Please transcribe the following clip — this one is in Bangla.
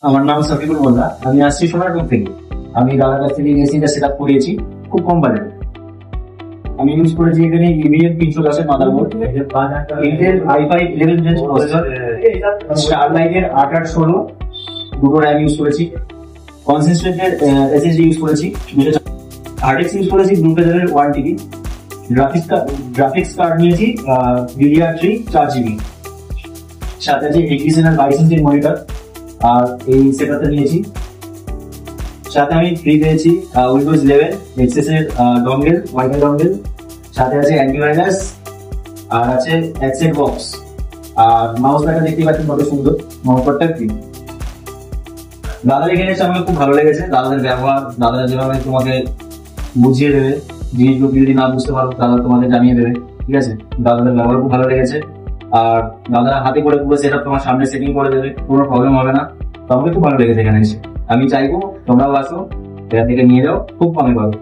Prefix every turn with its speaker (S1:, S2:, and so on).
S1: আমার নাম সাকিবুল মোল্লা, আমি আসছি সোনারপুর থেকে। আমি দাদার কাছ থেকে এসিটা সেট আপ করিয়েছি খুব কম বাজেটে। আমি ইউজ করেছি এখানে ইভিএম 310 এর motherboard, Intel i5 11 gen processor, স্টারলাইটের 8816 দুটো র্যাম ইউজ করেছি, কনসিস্টেন্টের এসএসডি ইউজ করেছি, হার্ডেক্স ইউজ করেছি ব্লুটেলের 1 টিবি, গ্রাফিক্স কার্ড নিয়েছি DDR3 4 GB, সাথে আছে এক্সিসেনাল 22 ইঞ্চির মনিটর। আর এই সেটআপটা নিয়েছি, সাথে আমি ফ্রি পেয়েছি উইন্ডোজ 11 এক্সএস এর ডঙ্গেল, ওয়াইফাই ডঙ্গেল, সাথে আছে অ্যান্টিভাইরাস, আর আছে অ্যাক্সেস বক্স। আর মাউস প্যাডটা দেখতে পাচ্ছেন কত সুন্দর, মাউস প্যাডটা ফ্রি। দাদার এখানে এসে আমাকে খুব ভালো লেগেছে, দাদাদের ব্যবহার, দাদারা যেভাবে তোমাকে বুঝিয়ে দেবে জিনিসগুলো, যদি না বুঝতে পারো দাদা তোমাদের জানিয়ে দেবে, ঠিক আছে। দাদাদের ব্যবহার খুব ভালো লেগেছে। আর দাদারা হাতে করে পুরো সেটআপ তোমার সামনে সেটিং করে দেবে, কোনো প্রবলেম হবে না। তো আমাকে খুব ভালো লেগেছে এখানে এসে। আমি চাইবো তোমরাও আসো, এখান থেকে নিয়ে যাও, খুব কমে পাবো।